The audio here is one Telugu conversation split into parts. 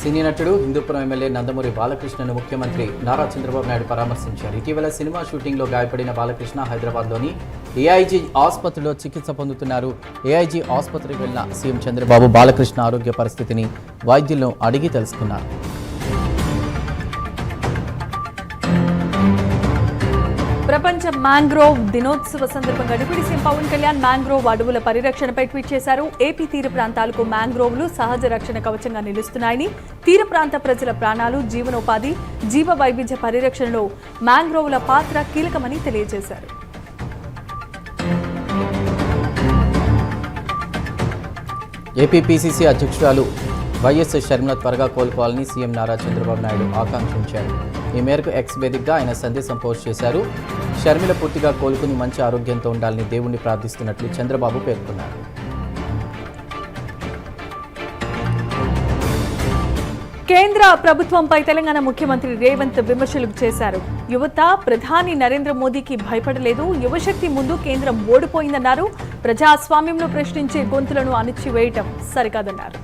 సినీ నటుడు హిందూపురం ఎమ్మెల్యే నందమూరి బాలకృష్ణను ముఖ్యమంత్రి నారా చంద్రబాబు నాయుడు పరామర్శించారు. ఇటీవల సినిమా షూటింగ్లో గాయపడిన బాలకృష్ణ హైదరాబాద్లోని ఏఐజీ ఆసుపత్రిలో చికిత్స పొందుతున్నారు. ఏఐజీ ఆసుపత్రికి వెళ్లిన సీఎం చంద్రబాబు బాలకృష్ణ ఆరోగ్య పరిస్థితిని వైద్యులను అడిగి తెలుసుకున్నారు. ప్రపంచ మ్యాంగ్రోవ్ దినోత్సవ సందర్భంగా deputy CM Pavan Kalyan mangrove అడవుల పరిరక్షణపై ట్వీట్ చేశారు. ఏపీ తీర ప్రాంతాలకు మ్యాంగ్రోవ్లు సహజ రక్షణ కవచంగా నిలుస్తున్నాయని, తీర ప్రాంత ప్రజల ప్రాణాలు, జీవనోపాధి, జీవ వైవిధ్య పరిరక్షణలో మ్యాంగ్రోవ్ల పాత్ర కీలకమని తెలియజేశారు. ఏపీపీసీసీ అధ్యక్షురాలు వైఎస్ షర్మిల త్వరగా కోలుకోవాలని సీఎం నారా చంద్రబాబు నాయుడు ఆకాంక్షించారు. ఈ మేరకు ఎక్స్ వేదికగా ఆయన సందేశం పోస్ట్ చేశారు. షర్మిల పూర్తిగా కోలుకుని మంచి ఆరోగ్యంతో ఉండాలని దేవుణ్ణి ప్రార్థిస్తున్నట్లు చంద్రబాబు పేర్కొన్నారు. కేంద్ర ప్రభుత్వంపై తెలంగాణ ముఖ్యమంత్రి రేవంత్ విమర్శలు చేశారు. యువత ప్రధాని నరేంద్ర మోదీకి భయపడలేదు, యువశక్తి ముందు కేంద్రం ఓడిపోయిందన్నారు. ప్రజాస్వామ్యంలో ప్రశ్నించే గొంతులను అణిచివేయటం సరికాదన్నారు.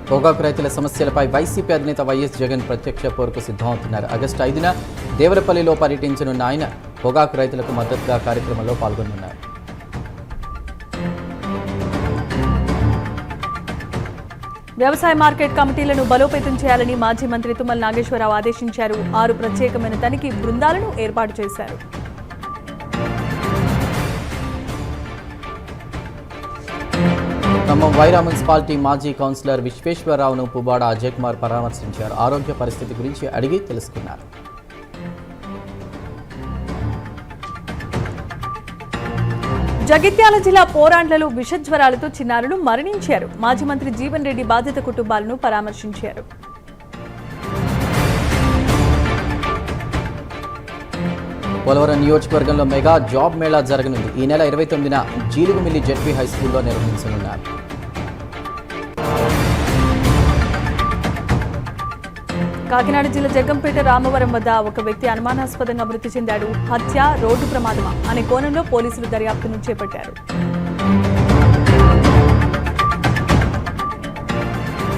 పొగాకు రైతుల సమస్యలపై వైసీపీ అధినేత వైఎస్ జగన్ ప్రత్యక్ష పోరుకు సిద్ధమవుతున్నారు. ఆగస్టు 5న దేవరపల్లిలో పర్యటించనున్న ఆయన పొగాకు రైతులకు మద్దతుగా కార్యక్రమంలో పాల్గొనున్నారు. వ్యవసాయ మార్కెట్ కమిటీలను బలోపేతం చేయాలని మాజీ మంత్రి తుమ్మల నాగేశ్వరరావు ఆదేశించారు. 6 ప్రత్యేకమైన తనిఖీ బృందాలను ఏర్పాటు చేశారు. ఖమ్మం వైరా మున్సిపాలిటీ మాజీ కౌన్సిలర్ విశ్వేశ్వరరావును పువ్వాడ అజయ్ కుమార్ పరామర్శించారు. ఆరోగ్య పరిస్థితి గురించి అడిగి తెలుసుకున్నారు. జగిత్యాల జిల్లా పోరాండ్లలో విషజ్వరాలతో చిన్నారులు మరణించారు. మాజీ మంత్రి జీవన్ రెడ్డి బాధిత కుటుంబాలను పరామర్శించారు. పోలవరం నియోజకవర్గంలో మెగా జాబ్ మేళా జరగనుంది. ఈ నెల 29న జీలుగుమిల్లి జెడ్పీ హై స్కూల్లో నిర్వహించనున్నారు. కాకినాడ జిల్లా జగ్గంపేట రామవరం వద్ద ఒక వ్యక్తి అనుమానాస్పదంగా మృతి చెందాడు. హత్య, రోడ్డు ప్రమాదమా అనే కోణంలో పోలీసులు దర్యాప్తును చేపట్టారు.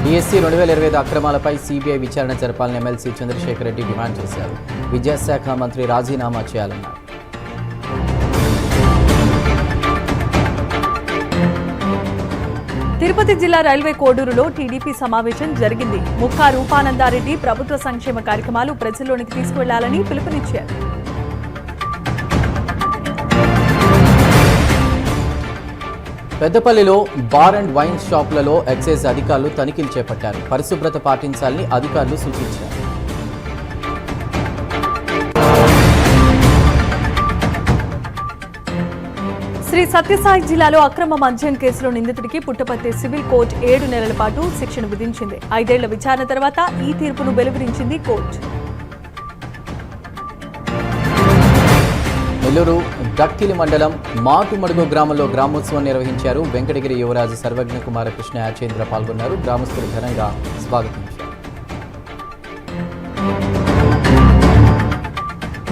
డిఎస్సి 2025 అక్రమాలపై సిబిఐ విచారణ జరపాలని ఎమ్మెల్సీ చంద్రశేఖర్ రెడ్డి డిమాండ్ చేశారు. విద్యాశాఖ మంత్రి రాజీనామా చేయాలన్నారు. తిరుపతి జిల్లా రైల్వే కోడూరులో టీడీపీ సమావేశం జరిగింది. ముక్కా రూపానందారెడ్డి ప్రభుత్వ సంక్షేమ కార్యక్రమాలు ప్రజల్లోనికి తీసుకువెళ్లాలని పిలుపునిచ్చారు. పెద్దపల్లిలో బార్ అండ్ వైన్ షాపులలో ఎక్సైజ్ అధికారులు తనిఖీలు చేపట్టారు. పరిశుభ్రత పాటించాలని అధికారులు సూచించారు. శ్రీ సత్యసాయి జిల్లాలో అక్రమ మద్యం కేసులో నిందితుడికి పుట్టపర్తి సివిల్ కోర్టు 7 నెలల పాటు శిక్షను విధించింది. 5 ఏళ్ల విచారణ తర్వాత ఈ తీర్పును వెలువరించింది కోర్టు. నెల్లూరు దక్కిలి మండలం మాటుమడుగు గ్రామంలో గ్రామోత్సవం నిర్వహించారు. వెంకటగిరి యువరాజు సర్వజ్ఞ కుమారకృష్ణ యాచేంద్ర పాల్గొన్నారు. గ్రామస్తులు ఘనంగా స్వాగతించారు.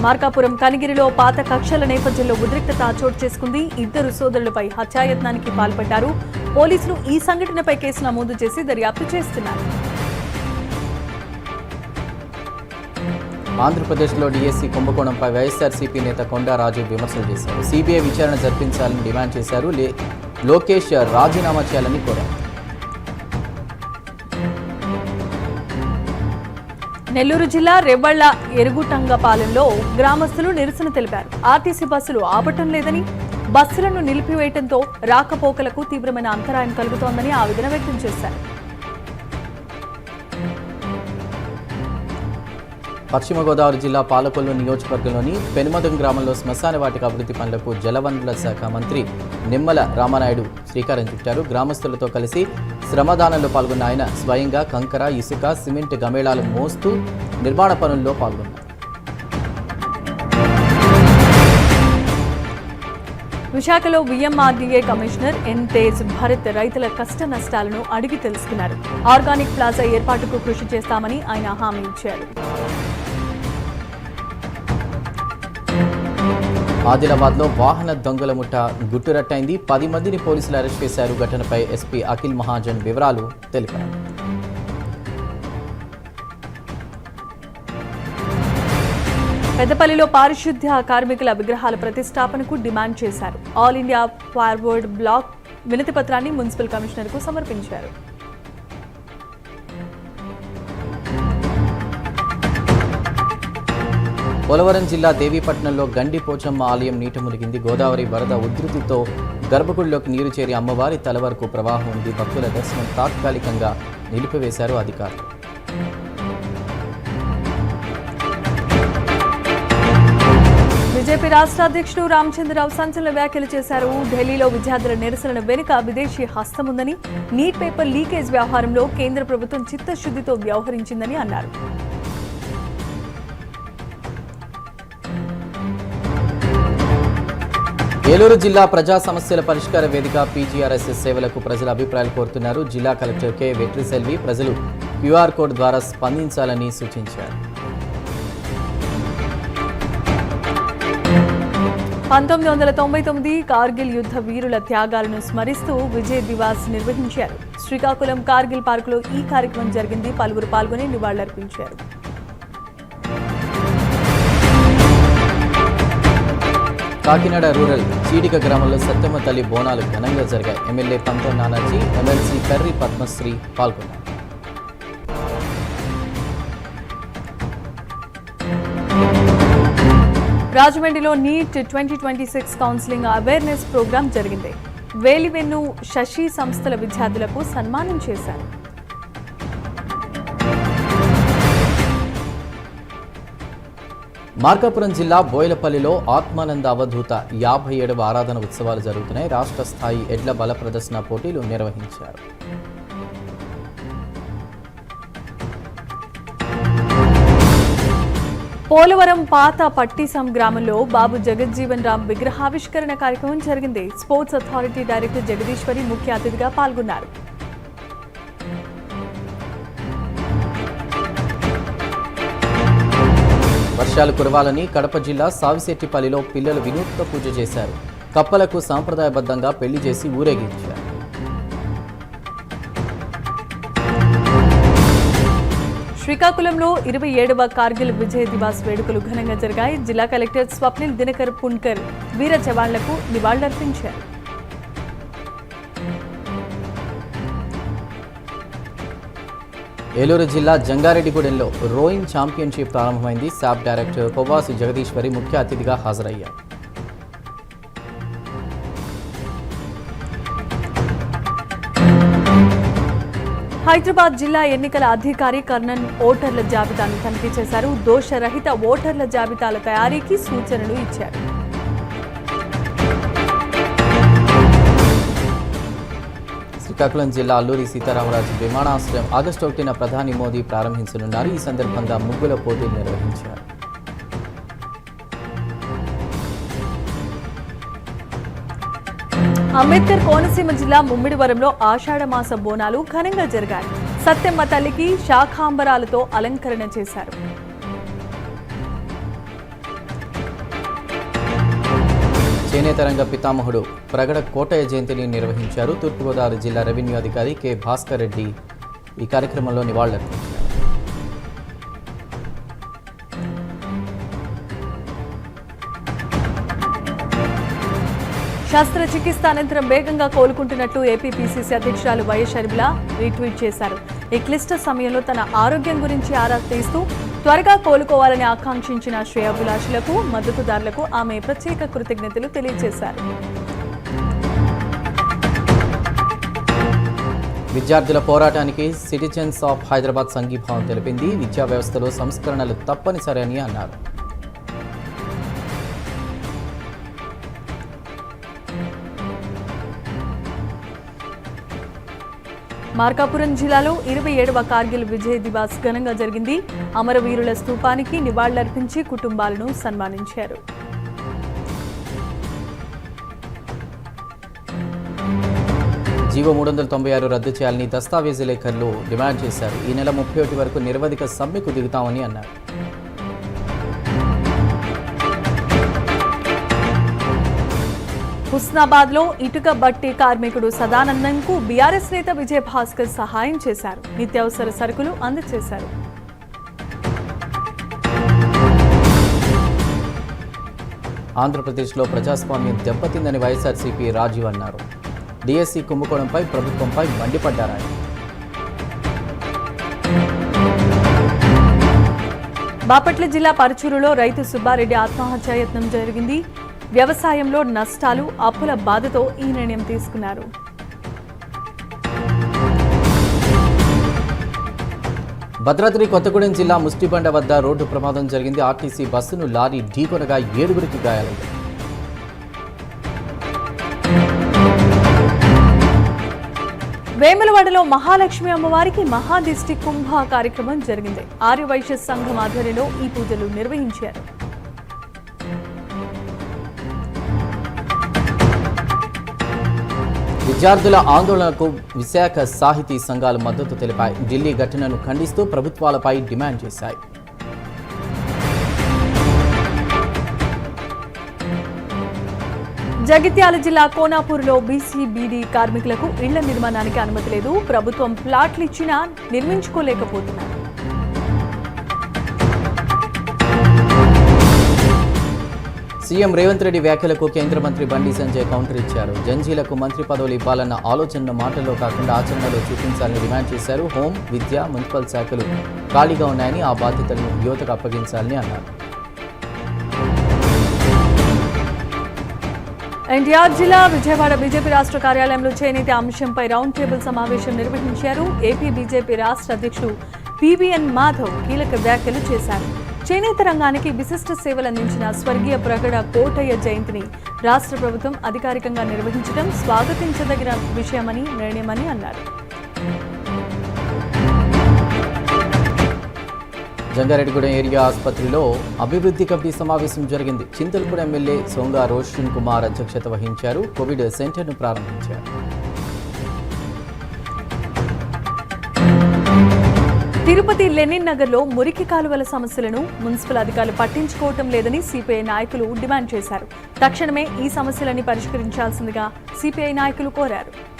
మార్కాపురం కనిగిరిలో పాత కక్షల నేపథ్యంలో ఉద్రిక్తత చోటు చేసుకుంది. 2 సోదరులపై హత్యాయత్నానికి పాల్పడ్డారు. పోలీసులు ఈ సంఘటనపై కేసు నమోదు చేసి దర్యాప్తు చేస్తున్నారు. ఆంధ్రప్రదేశ్లో డిఎస్సి కుంభకోణంపై వైఎస్ఆర్సీపీ నేత కొండా రాజు విమర్శలు చేశారు. సిబిఐ విచారణ జరిపించాలని డిమాండ్ చేశారు. లోకేష్ రాజీనామా చేయాలని కోరారు. నెల్లూరు జిల్లా రెవ్వళ్ల ఎరుగుటంగపాలెంలో గ్రామస్తులు నిరసన తెలిపారు. ఆర్టీసీ బస్సులు ఆపటం లేదని, బస్సులను నిలిపివేయడంతో రాకపోకలకు తీవ్రమైన అంతరాయం కలుగుతోందని ఆవేదన వ్యక్తం చేశారు. పశ్చిమ గోదావరి జిల్లా పాలకొల్లు నియోజకవర్గంలోని పెనుమదం గ్రామంలో శ్మశాన వాటిక అభివృద్ధి పనులకు జలవనరుల శాఖ మంత్రి నిమ్మల రామానాయుడు శ్రీకారం చుట్టారు. గ్రామస్తులతో కలిసి శ్రమదానంలో పాల్గొన్న ఆయన స్వయంగా కంకర, ఇసుక, సిమెంట్ గమేళాలు మోస్తూ నిర్మాణ పనుల్లో పాల్గొన్నారు. విశాఖలో VMRDA commissioner N Tej Bharat రైతుల కష్ట నష్టాలను అడిగి తెలుసుకున్నారు. ఆర్గానిక్ ప్లాజా ఏర్పాటుకు కృషి చేస్తామని ఆయన హామీ ఇచ్చారు. ఆదిలాబాద్లో వాహన దొంగల ముఠ గుట్టురట్టయింది. 10 మందిని పోలీసులు అరెస్ట్ చేశారు. ఘటనపై ఎస్పీ అఖిల్ మహాజన్ వివరాలు తెలిపారు. పెద్దపల్లిలో పారిశుద్ధ్య కార్మికుల విగ్రహాల ప్రతిష్టాపనకు డిమాండ్ చేశారు. ఆల్ ఇండియా ఫార్వర్డ్ బ్లాక్ వినతి పత్రాన్ని మున్సిపల్ కమిషనర్కు సమర్పించారు. పోలవరం జిల్లా దేవీపట్నంలో గండి పోచమ్మ ఆలయం నీట మునిగింది. గోదావరి వరద ఉధృతితో గర్భగుడిలోకి నీరు చేరి అమ్మవారి తల వరకు ప్రవాహం ఉంది. భక్తుల దర్శనం తాత్కాలికంగా నిలిపివేశారు అధికారులు. బీజేపీ రాష్ట్ర అధ్యక్షుడు రామచంద్రరావు సంచలన వ్యాఖ్యలు చేశారు. ఢిల్లీలో విద్యార్థుల నిరసనల వెనుక విదేశీ హస్తం ఉందని, నీట్ పేపర్ లీకేజ్ వ్యవహారంలో కేంద్ర ప్రభుత్వం చిత్తశుద్ధితో వ్యవహరించిందని అన్నారు. ఏలూరు జిల్లా ప్రజా సమస్యల పరిష్కార వేదిక పీజీఆర్ఎస్ఎస్ సేవలకు ప్రజల అభిప్రాయాలు కోరుతున్నారు. జిల్లా కలెక్టర్ కె వెట్రిసెల్వి ప్రజలు క్యూఆర్ కోడ్ ద్వారా స్పందించాలని సూచించారు. 1999 కార్గిల్ యుద్ధ వీరుల త్యాగాలను స్మరిస్తూ విజయ్ దివాస్ నిర్వహించారు. శ్రీకాకుళం కార్గిల్ పార్కులో ఈ కార్యక్రమం జరిగింది. పలువురు పాల్గొని నివాళులర్పించారు. కాకినాడ రూరల్ చీడిక గ్రామంలో సత్తమ్మ తల్లి బోనాలు ఘనంగా జరిగాయి. ఎమ్మెల్యే పంతం నానాజీ, ఎమ్మెల్సీ కర్రి పద్మశ్రీ పాల్గొన్నారు. రాజమండ్రిలో నీట్ 2026 కౌన్సిలింగ్ అవేర్నెస్ ప్రోగ్రాం జరిగింది. వేలివెన్ను శశి సంస్థల విద్యార్థులకు సన్మానం చేశారు. మార్కాపురం జిల్లా బోయలపల్లిలో ఆత్మానంద అవధూత 57వ ఆరాధన ఉత్సవాలు జరుగుతున్నాయి. రాష్ట్ర స్థాయి ఎడ్ల బల ప్రదర్శన పోటీలు నిర్వహించారు. పోలవరం పాత పట్టిసం గ్రామంలో బాబు జగజ్జీవన్ రామ్ విగ్రహావిష్కరణ కార్యక్రమం జరిగింది. స్పోర్ట్స్ అథారిటీ డైరెక్టర్ జగదీశ్వరి ముఖ్య అతిథిగా పాల్గొన్నారు. వర్షాలు కురవాలని కడప జిల్లా సావిశెట్టిపల్లిలో పిల్లలు వినూత్న పూజ చేశారు. కప్పలకు సాంప్రదాయబద్ధంగా పెళ్లి చేసి ఊరేగించారు. శ్రీకాకుళంలో 27వ కార్గిల్ విజయ్ దివాస్ వేడుకలు ఘనంగా జరిగాయి. జిల్లా కలెక్టర్ స్వప్నిల్ దినకర్ పున్కర్ వీర జవాన్లకు నివాళులర్పించారు. ఏలూరు జిల్లా జంగారెడ్డిగూడెంలో రోయింగ్ ఛాంపియన్షిప్ ప్రారంభమైంది. శాప్ డైరెక్టర్ కొవ్వాసి జగదీశ్వరి ముఖ్య అతిథిగా హాజరయ్యారు. హైదరాబాద్ జిల్లా ఎన్నికల అధికారి కర్ణన్ ఓటర్ల జాబితాను తనిఖీ చేశారు. దోషరహిత ఓటర్ల జాబితాల తయారీకి సూచనలు ఇచ్చారు. శ్రీకాకుళం జిల్లా అల్లూరి సీతారామరాజు విమానాశ్రయం ఆగస్టు 1న ప్రధాని మోదీ ప్రారంభించనున్నారు. ఈ సందర్భంగా ముగ్గుల పోటీలు నిర్వహించారు. అంబేద్కర్ కోనసీమ జిల్లా ముమ్మిడివరంలో ఆషాఢమాస బోనాలు ఘనంగా జరిగాయి. సత్యమ్మ తల్లికి శాఖాంబరాలతో అలంకరణ చేశారు. చేనేత రంగ పితామహుడు ప్రగడ కోటయ్య జయంతిని నిర్వహించారు. తూర్పుగోదావరి జిల్లా రెవెన్యూ అధికారి కె భాస్కర్ రెడ్డి ఈ కార్యక్రమంలో నివాళులర్పించారు. శస్త్రచికిత్స అనంతరం వేగంగా కోలుకుంటున్నట్లు ఏపీపీసీసీ అధ్యక్షురాలు వైఎస్ షర్మిల రీట్వీట్ చేశారు. ఈ క్లిష్ట సమయంలో తన ఆరోగ్యం గురించి ఆరా తీస్తూ త్వరగా కోలుకోవాలని ఆకాంక్షించిన శ్రేయోభిలాషులకు, మద్దతుదారులకు ఆమె ప్రత్యేక కృతజ్ఞతలు తెలియజేశారు. విద్యార్థుల పోరాటానికి సిటిజన్స్ ఆఫ్ హైదరాబాద్ సంఘీభావం తెలిపింది. విద్యా వ్యవస్థలో సంస్కరణలు తప్పనిసరి అని అన్నారు. మార్కాపురం జిల్లాలో 27వ కార్గిల్ విజయ్ దివాస్ ఘనంగా జరిగింది. అమరవీరుల స్తూపానికి నివాళులర్పించి కుటుంబాలను సన్మానించారు. జీవో 396 రద్దు చేయాలని దస్తావేజీ లేఖర్లు డిమాండ్ చేశారు. ఈ నెల 31 వరకు నిరవధిక సమ్మెకు దిగుతామని అన్నారు. హుస్నాబాద్లో ఇటుక బట్టి కార్మికుడు సదానందంకు బీఆర్ఎస్ నేత విజయభాస్కర్ సహాయం చేశారు. నిత్యావసర సరుకులు అందజేశారు. ఆంధ్రప్రదేశ్లో ప్రజాస్వామ్యం దెబ్బతిందని వైఎస్ఆర్సీపీ రాజీవ్ అన్నారు. డిఎస్సి కుంభకోణంపై ప్రభుత్వంపై మండిపడ్డారు. బాపట్ల జిల్లా పరుచూరులో రైతు సుబ్బారెడ్డి ఆత్మహత్యాయత్నం జరిగింది. వ్యవసాయంలో నష్టాలు, అప్పుల బాధతో ఈ నిర్ణయం తీసుకున్నారు. భద్రాద్రి కొత్తగూడెం జిల్లా ముష్టిబండ వద్ద రోడ్డు ప్రమాదం జరిగింది. ఆర్టీసీ బస్సును లారీ ఢీకొనగా 7గురికి గాయాలయ్యాయి. వేములవాడలో మహాలక్ష్మి అమ్మవారికి మహాదిష్టి కుంభ కార్యక్రమం జరిగింది. ఆర్యవైశ్య సంఘం ఆధ్వర్యంలో ఈ పూజలు నిర్వహించారు. విద్యార్థుల ఆందోళనకు విశాఖ సాహితీ సంఘాలు మద్దతు తెలిపాయి. ఢిల్లీ ఘటనను ఖండిస్తూ ప్రభుత్వాలపై డిమాండ్ చేశాయి. జగిత్యాల జిల్లా కోనాపూర్లో బీసీ-బీడీ కార్మికులకు ఇళ్ల నిర్మాణానికి అనుమతి లేదు. ప్రభుత్వం ప్లాట్లు ఇచ్చినా నిర్మించుకోలేకపోతున్నారు. సీఎం రేవంత్ రెడ్డి వ్యాఖ్యలకు కేంద్ర మంత్రి బండి సంజయ్ కౌంటర్ ఇచ్చారు. జంజీలకు మంత్రి పదవులు ఇవ్వాలన్న ఆలోచనను మాటల్లో కాకుండా ఆచరణలో చూపించాలని డిమాండ్ చేశారు. హోం, విద్య, మున్సిపల్ శాఖలు ఖాళీగా ఉన్నాయని, ఆ బాధ్యతలను యువతకు అప్పగించాలని అన్నారు. ఎన్టీఆర్ జిల్లా విజయవాడ బీజేపీ రాష్ట్ర కార్యాలయంలో చేనేత అంశంపై రౌండ్ టేబుల్ సమావేశం నిర్వహించారు. ఏపీ బీజేపీ రాష్ట్ర అధ్యక్షుడు పీవీఎన్ మాధవ్ కీలక వ్యాఖ్యలు చేశారు. చేనేత రంగానికి విశిష్ట సేవలు అందించిన స్వర్గీయ ప్రగడ కోటయ్య జయంతిని రాష్ట్ర ప్రభుత్వం అధికారికంగా నిర్వహించడం స్వాగతించదగిన విషయమని నిర్ణయమని అన్నారు. జంగారెడ్డిగూడెం ఏరియా ఆసుపత్రిలో అభివృద్ధి కమిటీ సమావేశం జరిగింది. చింతలపూడి ఎమ్మెల్యే సోంగా రోషన్ కుమార్ అధ్యక్షత వహించారు. కోవిడ్ సెంటర్ను ప్రారంభించారు. తిరుపతి లెనిన్ నగర్లో మురికి కాలువల సమస్యలను మున్సిపల్ అధికారులు పట్టించుకోవటం లేదని సిపిఐ నాయకులు డిమాండ్ చేశారు. తక్షణమే ఈ సమస్యలని పరిష్కరించాల్సిందిగా సిపిఐ నాయకులు కోరారు.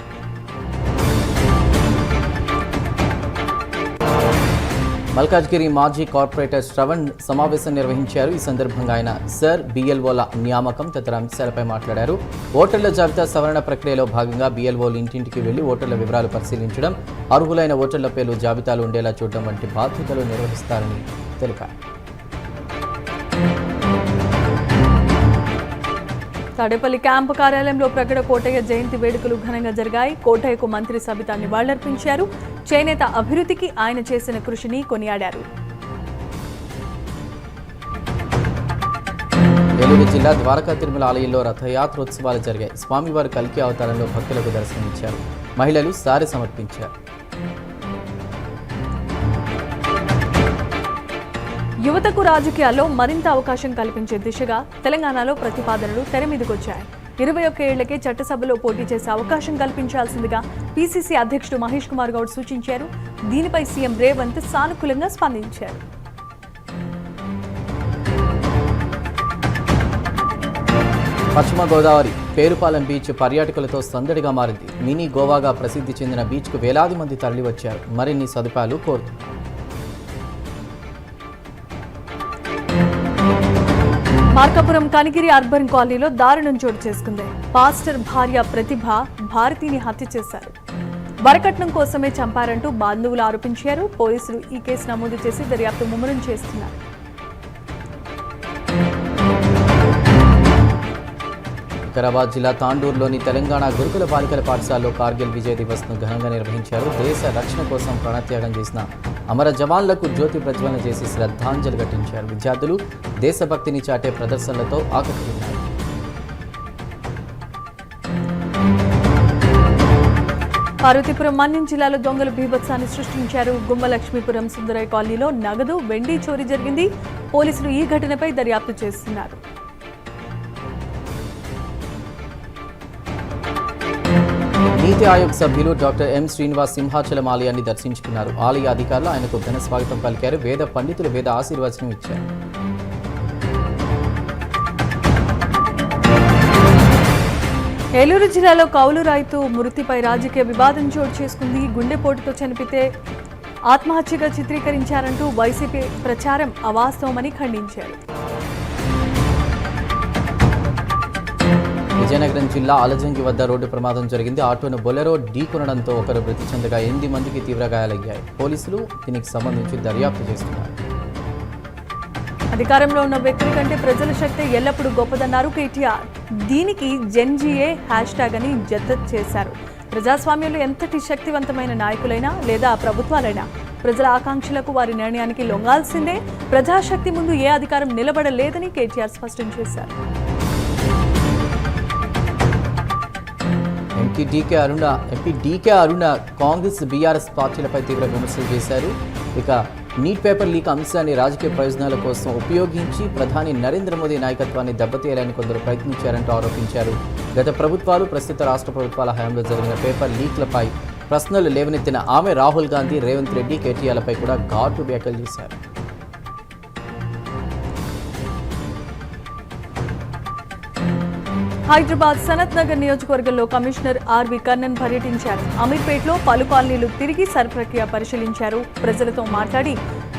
మల్కాజ్గిరి మాజీ కార్పొరేటర్ శ్రవణ్ సమావేశం నిర్వహించారు. ఈ సందర్భంగా ఆయన సర్, బిఎల్ఓల నియామకం తదితర అంశాలపై మాట్లాడారు. ఓటర్ల జాబితా సవరణ ప్రక్రియలో భాగంగా బిఎల్ఓలు ఇంటింటికి వెళ్లి ఓటర్ల వివరాలు పరిశీలించడం, అర్హులైన ఓటర్ల పేర్లు జాబితాలు ఉండేలా చూడడం వంటి బాధ్యతలు నిర్వహిస్తారని తెలిపారు. తాడేపల్లి క్యాంపు కార్యాలయంలో ప్రగడ కోటయ్య జయంతి వేడుకలు ఘనంగా జరిగాయి. కోటయ్యకు మంత్రి సబితా నివాళులర్పించారు. చేనేత అభివృద్ధికి ఆయన చేసిన కృషిని కొనియాడారు. ఏలూరు జిల్లా ద్వారకా తిరుమల ఆలయంలో రథయాత్రోత్సవాలు జరిగాయి. స్వామివారు కల్కి అవతారంలో భక్తులకు దర్శనమిచ్చారు. మహిళలు సారె సమర్పించారు. యువతకు రాజకీయాల్లో మరింత అవకాశం కల్పించే దిశగా తెలంగాణలో ప్రతిపాదనలు తెరమీదకొచ్చాయి. 21 ఏళ్లకే చట్టసభలో పోటీ చేసే అవకాశం కల్పించాల్సిందిగా పీసీసీ అధ్యక్షుడు మహేష్ కుమార్ గౌడ్ సూచించారు. దీనిపై సీఎం రేవంత్ సానుకూలంగా స్పందించారు. పశ్చిమ గోదావరి పేరుపాలెం బీచ్ పర్యాటకులతో సందడిగా మారింది. మినీ గోవాగా ప్రసిద్ధి చెందిన బీచ్కు వేలాది మంది తరలివచ్చారు. మరిన్ని సదుపాయాలు కోరుతున్నారు. మార్కాపురం కనిగిరి అర్బన్ కాలనీలో దారుణం చోటు చేసుకుంది. పాస్టర్ భార్య ప్రతిభ భారతిని హత్య చేశారు. వరకట్నం కోసమే చంపారంటూ బంధువులు ఆరోపించారు. పోలీసులు ఈ కేసు నమోదు చేసి దర్యాప్తు ముమ్మరం చేస్తున్నారు. వికారాబాద్ జిల్లా తాండూరులోని తెలంగాణ గురుకుల బాలికల పాఠశాలలో కార్గిల్ విజయ్ దివస్ను ఘనంగా నిర్వహించారు. దేశ రక్షణ కోసం ప్రాణత్యాగం చేసిన అమర జవాన్లకు జ్యోతి ప్రజ్వలన చేసి శ్రద్ధాంజలి ఘటించారు. విద్యార్థులు దేశభక్తిని చాటే ప్రదర్శనలతో ఆకట్టుకున్నారు. పార్వతీపురం మన్యం జిల్లాలో దొంగలు బీభత్సాన్ని సృష్టించారు. గుమ్మలక్ష్మీపురం సుందరయ్య కాలనీలో నగదు, వెండి చోరీ జరిగింది. పోలీసులు ఈ ఘటనపై దర్యాప్తు చేస్తున్నారు. నీతి ఆయోగ్ సభ్యులు డాక్టర్ ఎం శ్రీనివాస్ సింహాచలం ఆలయాన్ని దర్శించుకున్నారు. ఆలయ అధికారులు ఆయనకు ఘన స్వాగతం పలికారు. వేద పండితులు వేద ఆశీర్వచనం ఇచ్చారు. ఏలూరు జిల్లాలో కౌలు రైతు మృతిపై రాజకీయ వివాదం చోటు చేసుకుంది. గుండెపోటుతో చనిపితే ఆత్మహత్యగా చిత్రీకరించారంటూ వైసీపీ ప్రచారం అవాస్తవమని ఖండించారు. విజయనగరం జిల్లా అలజంగి వద్ద రోడ్డు ప్రమాదం జరిగింది. ఆటోను బొలెరో ఢీకొనడంతో ఒకరు మృతి చెందగా 8 మందికి తీవ్ర గాయాలయ్యాయి. పోలీసులు దీనికి సంబంధించి దర్యాప్తు చేస్తున్నారు. అధికారంలో ఉన్న వ్యక్తుల కంటే ప్రజల శక్తి ఎల్లప్పుడూ గొప్పదన్నారు కేటీఆర్. దీనికి జెన్జీఏ హ్యాష్ట్యాగ్ అని జత చేశారు. ప్రజాస్వామ్యంలో ఎంతటి శక్తివంతమైన నాయకులైనా లేదా ప్రభుత్వాలైనా ప్రజల ఆకాంక్షలకు వారి నిర్ణయానికి లొంగాల్సిందే. ప్రజాశక్తి ముందు ఏ అధికారం నిలబడలేదని కేటీఆర్ స్పష్టం చేశారు. ఎంపీ డీకే అరుణ కాంగ్రెస్ బీఆర్ఎస్ పార్టీలపై తీవ్ర విమర్శలు చేశారు. ఇక నీట్ పేపర్ లీక్ అంశాన్ని రాజకీయ ప్రయోజనాల కోసం ఉపయోగించి ప్రధాని నరేంద్ర మోదీ నాయకత్వాన్ని దెబ్బతీయాలని కొందరు ప్రయత్నించారంటూ ఆరోపించారు. గత ప్రభుత్వాలు, ప్రస్తుత రాష్ట్ర ప్రభుత్వాల హయాంలో జరిగిన పేపర్ లీక్లపై ప్రశ్నలు లేవనెత్తిన ఆమె రాహుల్ గాంధీ, రేవంత్ రెడ్డి, కేటీఆర్లపై కూడా ఘాటు వ్యాఖ్యలు చేశారు. హైదరాబాద్ సనత్ నగర్ నియోజకవర్గంలో కమిషనర్ ఆర్వి కర్ణన్ పర్యటించారు. అమీర్పేటలో పలు కాలనీలు తిరిగి సర్ప్రక్రియ పరిశీలించారు. ప్రజలతో మాట్లాడి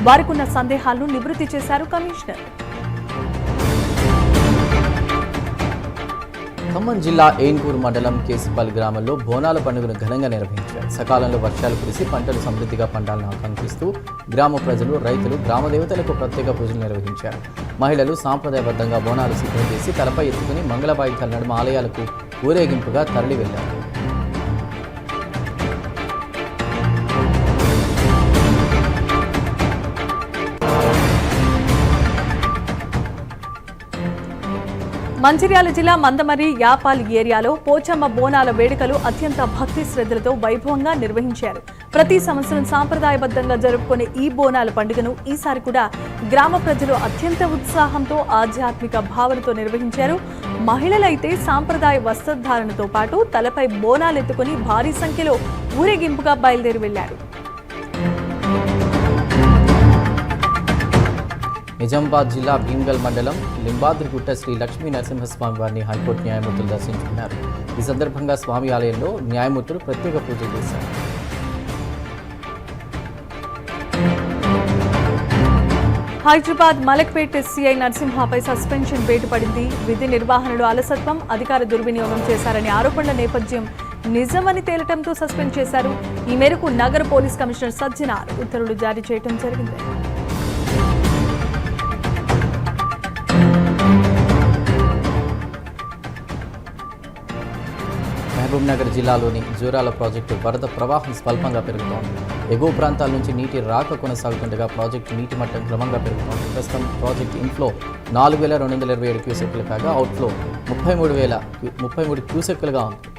వారికున్న సందేహాలను నివృత్తి చేశారు కమిషనర్. ఖమ్మం జిల్లా ఏన్కూరు మండలం కేసుపల్లి గ్రామంలో బోనాల పండుగను ఘనంగా నిర్వహించారు. సకాలంలో వర్షాలు కురిసి పంటలు సమృద్ధిగా పండాలని ఆకాంక్షిస్తూ గ్రామ ప్రజలు, రైతులు గ్రామ దేవతలకు ప్రత్యేక పూజలు నిర్వహించారు. మహిళలు సాంప్రదాయబద్ధంగా బోనాలు సిద్ధం చేసి తలపై ఎత్తుకుని మంగళవాయిద్యాల నడుమ ఆలయాలకు ఊరేగింపుగా తరలి వెళ్లారు. మంచిర్యాల జిల్లా మందమరి యాపాల్ ఏరియాలో పోచమ్మ బోనాల వేడుకలు అత్యంత భక్తి శ్రద్ధలతో వైభవంగా నిర్వహించారు. ప్రతి సంవత్సరం సాంప్రదాయబద్ధంగా జరుపుకునే ఈ బోనాల పండుగను ఈసారి కూడా గ్రామ ప్రజలు అత్యంత ఉత్సాహంతో, ఆధ్యాత్మిక భావనతో నిర్వహించారు. మహిళలైతే సాంప్రదాయ వస్త్రధారణతో పాటు తలపై బోనాలెత్తుకుని భారీ సంఖ్యలో ఊరేగింపుగా బయలుదేరి వెళ్లారు. నిజామాబాద్ జిల్లా భీమ్గల్ మండలం లింబాద్రిగుట్ట శ్రీ లక్ష్మీ నరసింహస్వామి వారిని హైకోర్టు న్యాయమూర్తులు దర్శించుకున్నారు. ఈ సందర్భంగా స్వామి ఆలయంలో న్యాయమూర్తులు ప్రత్యేక పూజలు చేశారు. హైదరాబాద్ మలక్పేట్ సిఐ నరసింహపై సస్పెన్షన్ వేటు పడింది. విధి నిర్వహణలో అలసత్వం, అధికార దుర్వినియోగం చేశారనే ఆరోపణల నేపథ్యం నిజమని తేలటంతో సస్పెండ్ చేశారు. ఈ మేరకు నగర పోలీస్ కమిషనర్ సజ్జనార్ ఉత్తర్వులు జారీ చేయడం జరిగింది. మహబూబ్నగర్ జిల్లాలోని జూరాల ప్రాజెక్టు వరద ప్రవాహం స్వల్పంగా పెరుగుతోంది. ఎగువ ప్రాంతాల నుంచి నీటి రాక కొనసాగుతుండగా ప్రాజెక్టు నీటి మట్టం క్రమంగా పెరుగుతోంది. ప్రస్తుతం ప్రాజెక్టు ఇన్ఫ్లో 4,227 క్యూసెక్కులు కాగా అవుట్ఫ్లో 33 క్యూసెక్కులుగా ఉంది.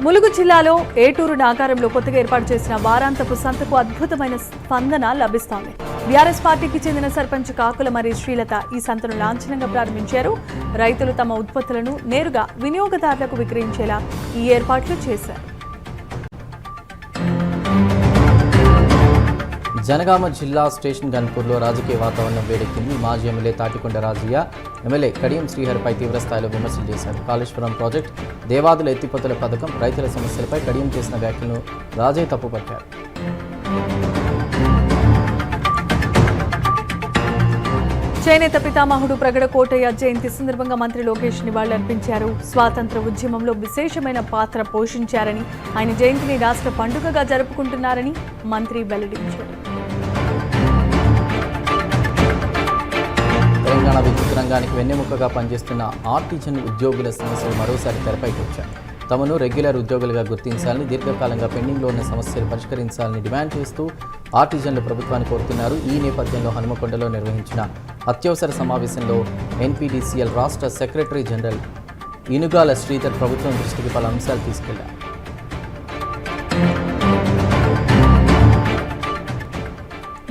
ములుగు జిల్లాలో ఏటూరు నాగారంలో కొత్తగా ఏర్పాటు చేసిన వారాంతపు సంతకు అద్భుతమైన స్పందన లభిస్తోంది. బీఆర్ఎస్ పార్టీకి చెందిన సర్పంచ్ కాకుల మరి శ్రీలత ఈ సంతను లాంఛనంగా ప్రారంభించారు. రైతులు తమ ఉత్పత్తులను నేరుగా వినియోగదారులకు విక్రయించేలా ఈ ఏర్పాట్లు చేశారు. జనగామ జిల్లా స్టేషన్ గన్పూర్లో రాజకీయ వాతావరణం వేడెక్కింది. మాజీ ఎమ్మెల్యే తాటికొండ రాజయ్య, ఎమ్మెల్యే కడియం శ్రీహరిపై తీవ్రస్థాయిలో విమర్శలు చేశారు. కాళేశ్వరం ప్రాజెక్టు, దేవాదుల ఎత్తిపోతల పథకం, రైతుల సమస్యలపై కడియం చేసిన వ్యాఖ్యలను రాజయ్య తప్పుపట్టారు. చేనేత పితామహుడు ప్రగడ కోటయ్య జయంతి సందర్భంగా మంత్రి లోకేష్ నివాళులర్పించారు. స్వాతంత్ర ఉద్యమంలో విశేషమైన పాత్ర పోషించారని, ఆయన జయంతిని రాష్ట్ర పండుగగా జరుపుకుంటున్నారని మంత్రి వెల్లడించారు. తెలంగాణ విద్యుత్ రంగానికి వెన్నెముకగా పనిచేస్తున్న ఆర్టిజన్ ఉద్యోగుల సమస్యలు మరోసారి తెరపైకి వచ్చాయి. తమను రెగ్యులర్ ఉద్యోగులుగా గుర్తించాలని, దీర్ఘకాలంగా పెండింగ్లో ఉన్న సమస్యలు పరిష్కరించాలని డిమాండ్ చేస్తూ ఆర్టిజన్లు ప్రభుత్వాన్ని కోరుతున్నారు. ఈ నేపథ్యంలో హనుమకొండలో నిర్వహించిన అత్యవసర సమావేశంలో ఎన్పీడీసీఎల్ రాష్ట్ర సెక్రటరీ జనరల్ ఇనుగాల శ్రీధర్ ప్రభుత్వం దృష్టికి పలు అంశాలు తీసుకెళ్లారు.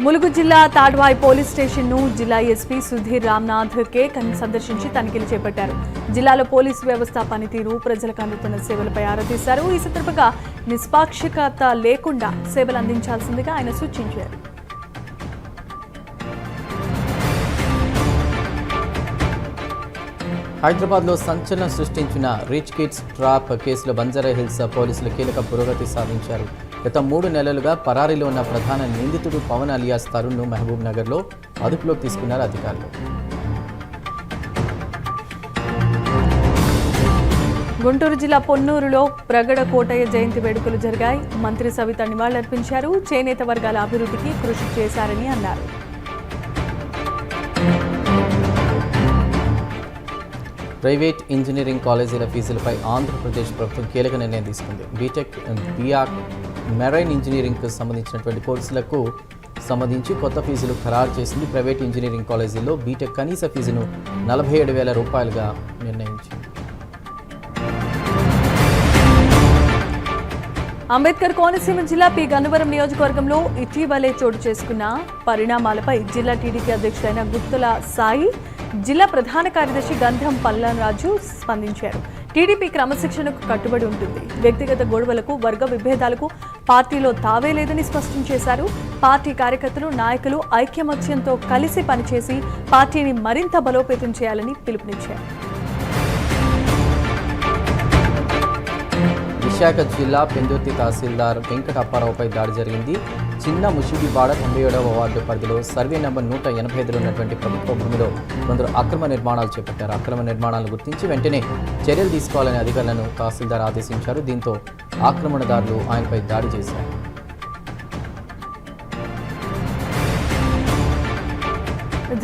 ములుగు జిల్లా తాడ్వాయి పోలీస్ స్టేషన్ను జిల్లా ఎస్పీ సుధీర్ రామ్నాథ్ కే సందర్శించి తనిఖీలు చేపట్టారు. జిల్లాలో పోలీసు వ్యవస్థ పనితీరు, ప్రజలకు అందుతున్న సేవలపై ఆరా తీశారు. ఈ సందర్భంగా నిష్పాక్షికత లేకుండా సేవలు అందించాల్సిందిగా ఆయన సూచించారు. హైదరాబాద్లో సంచలనం సృష్టించిన రిచ్ కిడ్స్ ట్రాప్ కేసులో బంజారా హిల్స్ పోలీసులు కీలక పురోగతి సాధించారు. గత 3 నెలలుగా పరారీలో ఉన్న ప్రధాన నిందితుడు పవన్ అలియాస్ తరుణ్ను మహబూబ్ నగర్లో అదుపులోకి తీసుకున్నారు అధికారులు. గుంటూరు జిల్లా పొన్నూరులో ప్రగడ కోటయ్య జయంతి వేడుకలు జరిగాయి. మంత్రి సవిత నివాళులర్పించారు. చేనేత వర్గాల అభివృద్ధికి కృషి చేశారని అన్నారు. ప్రైవేట్ ఇంజనీరింగ్ కాలేజీల ఫీజులపై ఆంధ్రప్రదేశ్ ప్రభుత్వం కీలక నిర్ణయం తీసుకుంది. బీటెక్, బీఆర్, మెరైన్ ఇంజనీరింగ్కు సంబంధించినటువంటి కోర్సులకు సంబంధించి కొత్త ఫీజులు ఖరారు చేసింది. ప్రైవేట్ ఇంజనీరింగ్ కాలేజీల్లో బీటెక్ కనీస ఫీజును 47,000 రూపాయలుగా నిర్ణయించింది. అంబేద్కర్ కోనసీమ జిల్లా పి గన్నవరం నియోజకవర్గంలో ఇటీవలే చోటు చేసుకున్న పరిణామాలపై జిల్లా టీడీపీ అధ్యక్షుడైన గుత్తుల సాయి, జిల్లా ప్రధాన కార్యదర్శి గంధం పల్లంరాజు స్పందించారు. టీడీపీ క్రమశిక్షణకు కట్టుబడి ఉంటుంది. వ్యక్తిగత గొడవలకు, వర్గ విభేదాలకు పార్టీలో తావే లేదని స్పష్టం చేశారు. పార్టీ కార్యకర్తలు, నాయకులు ఐక్యమత్యంతో కలిసి పనిచేసి పార్టీని మరింత బలోపేతం చేయాలని పిలుపునిచ్చారు. విశాఖ జిల్లా పెందుర్తి తహసీల్దార్ వెంకట అప్పారావుపై దాడి జరిగింది. చిన్న ముషిడివాడ 97వ వార్డు పరిధిలో సర్వే నెంబర్ 185లో ఉన్నటువంటి ప్రభుత్వ భూమిలో కొందరు అక్రమ నిర్మాణాలు చేపట్టారు. అక్రమ నిర్మాణాలను గుర్తించి వెంటనే చర్యలు తీసుకోవాలని అధికారులను తహసీల్దార్ ఆదేశించారు. దీంతో ఆక్రమణదారులు ఆయనపై దాడి చేశారు.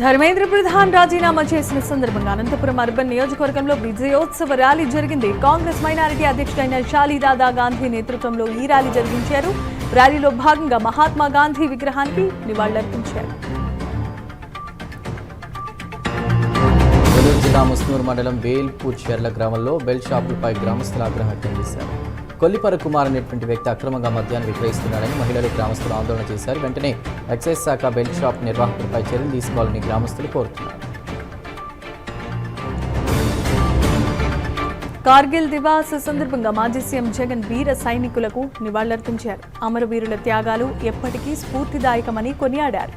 ధర్మేంద్ర ప్రధాన్ రాజీనామా చేసిన సందర్భంగా అనంతపురం అర్బన్ నియోజకవర్గంలో విజయోత్సవ ర్యాలీ జరిగింది. కాంగ్రెస్ మైనారిటీ అధ్యక్షుడైన షాలీదాదా గాంధీ నేతృత్వంలో ఈ ర్యాలీ జరిగించారు. ర్యాలీలో భాగంగా మహాత్మా గాంధీ విగ్రహానికి నివాళులర్పించారు. నెల్లూరు జిల్లా ముస్నూరు మండలం వేల్పూర్ చెర్ల గ్రామంలో బెల్ షాపులపై గ్రామస్తులు ఆగ్రహం వ్యక్తం చేశారు. కొల్లిపర కుమార్ అనేటువంటి వ్యక్తి అక్రమంగా మద్యాన్ని విక్రయిస్తున్నాడని మహిళలు, గ్రామస్తులు ఆందోళన చేశారు. వెంటనే ఎక్సైజ్ శాఖ బెల్ట్ షాప్ నిర్వాహకులపై చర్యలు తీసుకోవాలని గ్రామస్తులు కోరుతున్నారు. కార్గిల్ దివాస్ సందర్భంగా మాజీ సీఎం జగన్ వీర సైనికులకు నివాళులర్పించారు. అమరవీరుల త్యాగాలు ఎప్పటికీ స్ఫూర్తిదాయకమని కొనియాడారు.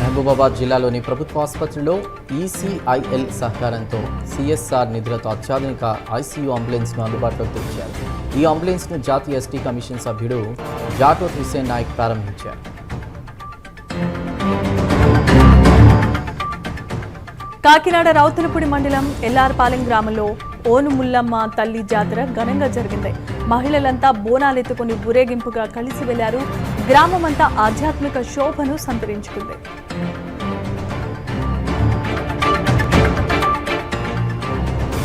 మహబూబాబాద్ జిల్లాలోని ప్రభుత్వ ఆసుపత్రిలో ఈసీఐఎల్ సహకారంతో సిఎస్ఆర్ నిధులతో అత్యాధునిక ఐసీయూ అంబులెన్స్ను అందుబాటులోకి తెచ్చారు. ఈ అంబులెన్స్ను జాతీయ ఎస్టీ కమిషన్ సభ్యుడు జాటోత్ హుస్సేన్ నాయక్ ప్రారంభించారు. కాకినాడ రౌతులపూడి మండలం ఎల్లార్పాలెం గ్రామంలో ఓనుముల్లమ్మ తల్లి జాతర ఘనంగా జరిగింది. మహిళలంతా బోనాలెత్తుకుని ఊరేగింపుగా కలిసి వెళ్లారు. గ్రామమంతా ఆధ్యాత్మిక శోభను సంతరించుకుంది.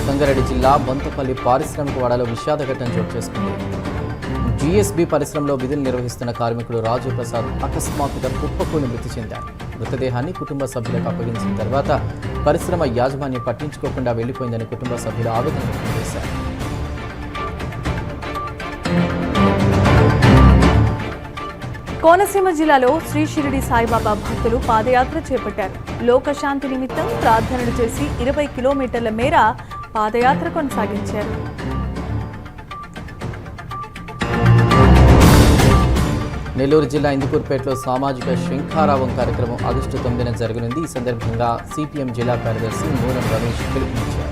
సంగారెడ్డి జిల్లా బొంతపల్లి పారిశ్రామిక వాడలో విషాద ఘటన చోటు చేసుకుంది. జీఎస్బీ పరిశ్రమలో విధులు నిర్వహిస్తున్న కార్మికుడు రాజు ప్రసాద్ అకస్మాత్తుగా కుప్పకూలి మృతి చెందారు. మృతదేహాన్ని కుటుంబ సభ్యులకు అప్పగించిన తర్వాత పరిశ్రమ యాజమాన్యం పట్టించుకోకుండా వెళ్లిపోయిందని కుటుంబ సభ్యులు ఆవేదన వ్యక్తం చేశారు. కోనసీమ జిల్లాలో శ్రీ షిరిడి సాయిబాబా భక్తులు పాదయాత్ర చేపట్టారు. లోకశాంతి నిమిత్తం ప్రార్థనలు చేసి 20 కిలోమీటర్ల మేర పాదయాత్ర కొనసాగించారు. నెల్లూరు జిల్లా ఇందుకూరుపేటలో సామాజిక శంఖారావం కార్యక్రమం ఆగస్టు 9న జరగనుంది. ఈ సందర్భంగా సిపిఎం జిల్లా కార్యదర్శి మూలం రమేష్ పిలుపునిచ్చారు.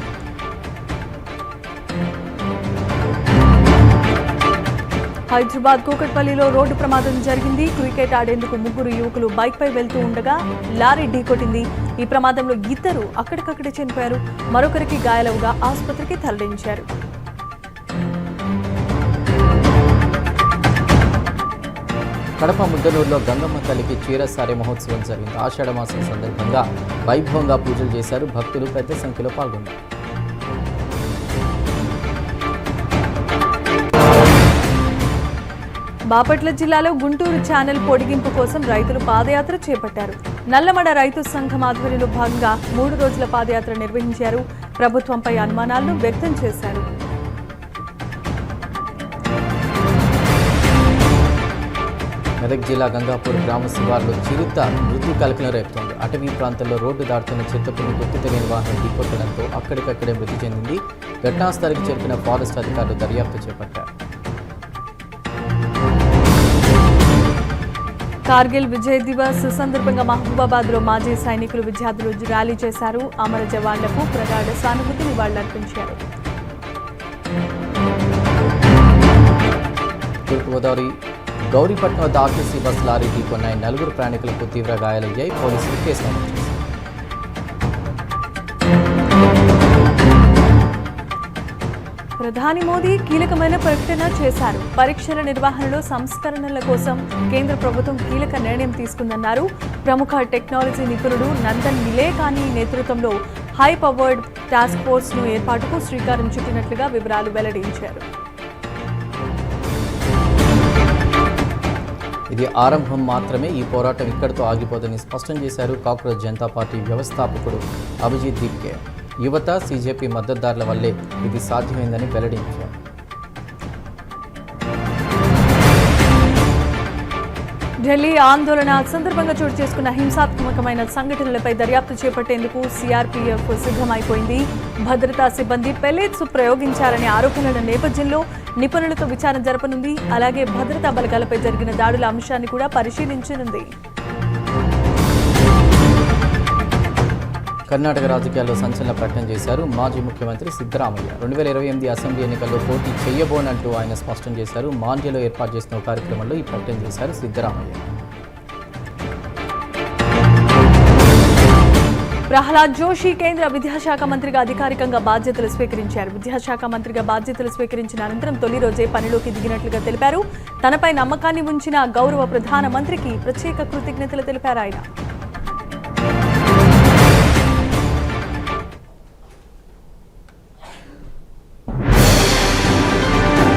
హైదరాబాద్ కూకట్పల్లిలో రోడ్డు ప్రమాదం జరిగింది. క్రికెట్ ఆడేందుకు 3 యువకులు బైక్పై వెళ్తూ ఉండగా లారీ ఢీకొట్టింది. ఈ ప్రమాదంలో 2 అక్కడికక్కడే చనిపోయారు. మరొకరికి గాయాలవగా ఆసుపత్రికి తరలించారు. కడప ముద్దనూరులో గంగమ్మ తల్లికి చీరసారే మహోత్సవం జరిగింది. ఆషాఢ మాసం సందర్భంగా వైభవంగా పూజలు చేశారు. భక్తులు పెద్ద సంఖ్యలో పాల్గొన్నారు. బాపట్ల జిల్లాలో గుంటూరు ఛానల్ పొడిగింపు కోసం రైతులు పాదయాత్ర చేపట్టారు. నల్లమడ రైతు సంఘం ఆధ్వర్యంలో భాగంగా 3 రోజుల పాదయాత్ర నిర్వహించారు. ప్రభుత్వంపై అనుమానాలను వ్యక్తం చేశారు. మెదక్ జిల్లా గంగాపూర్ గ్రామ శివార్లో చిరుత మృతి కలకలం రేపుతోంది. అటవీ ప్రాంతంలో రోడ్డు దాటుతున్న చిరుతపులిని గుర్తు తెలియని వాహనం ఢీకొట్టడంతో అక్కడికక్కడే మృతి చెందింది. ఘటనాస్థలికి చేరుకున్న ఫారెస్ట్ అధికారులు దర్యాప్తు చేపట్టారు. కార్గిల్ విజయ్ దివస్ సందర్భంగా మహబూబాబాద్లో మాజీ సైనికులు విద్యార్థులు ర్యాలీ చేశారు. అమర జవాన్లకు ప్రగాఢ సానుభూతి నివాళులర్పించారు. తూర్పుగోదావరి గౌరీపట్నం వద్ద ఆర్టీసీ బస్ లారీ ఢీకొన్నాయి. 4 ప్రయాణికులకు తీవ్ర గాయాలయ్యాయి. పోలీసులు కేసు నమోదు చేశారు. ప్రధాని మోదీ కీలకమైన ప్రకటన చేశారు. పరీక్షల నిర్వహణలో సంస్కరణల కోసం కేంద్ర ప్రభుత్వం కీలక నిర్ణయం తీసుకుందన్నారు. ప్రముఖ టెక్నాలజీ నిపుణుడు నందన్ నిలేకాని నేతృత్వంలో హై పవర్డ్ టాస్క్ ఫోర్స్ను ఏర్పాటుకు శ్రీకారం చుట్టినట్లుగా వివరాలు వెల్లడించారు. ఇది ఆరంభం మాత్రమే, ఈ పోరాటం ఇక్కడితో ఆగిపోదని స్పష్టం చేశారు కాక్రోచ్ జనతా పార్టీ వ్యవస్థాపకుడు అభిజిత్ దీప్కే. యువత, సీజేపీ మద్దతుదారుల వల్లే ఇది సాధ్యమైందని వెల్లడించారు. ఢిల్లీ ఆందోళన సందర్భంగా చోటు చేసుకున్న హింసాత్మకమైన సంఘటనలపై దర్యాప్తు చేపట్టేందుకు సిఆర్పీఎఫ్ సిద్ధమైపోయింది. భద్రతా సిబ్బంది పెల్లెట్స్ ప్రయోగించారనే ఆరోపణల నేపథ్యంలో నిపుణులతో విచారణ జరపనుంది. అలాగే భద్రతా బలగాలపై జరిగిన దాడుల అంశాన్ని కూడా పరిశీలించనుంది. కర్ణాటక రాజకీయాల్లో సంచలన ప్రకటన చేశారు మాజీ ముఖ్యమంత్రి సిద్ధరామయ్య. 2028 అసెంబ్లీ ఎన్నికల్లో పోటీ చేయబోనంటూ ఆయన స్పష్టం చేశారు. మాండ్యలో ఏర్పాటు చేసిన కార్యక్రమంలో ఈ ప్రకటన చేశారు సిద్ధరామయ్య. ప్రహ్లాద్ జోషి కేంద్ర విద్యాశాఖ మంత్రిగా అధికారికంగా బాధ్యతలు స్వీకరించారు. విద్యాశాఖ మంత్రిగా బాధ్యతలు స్వీకరించిన అనంతరం తొలి రోజే పనిలోకి దిగినట్లుగా తెలిపారు. తనపై నమ్మకాన్ని ఉంచిన గౌరవ ప్రధానమంత్రికి ప్రత్యేక కృతజ్ఞతలు తెలిపారు ఆయన.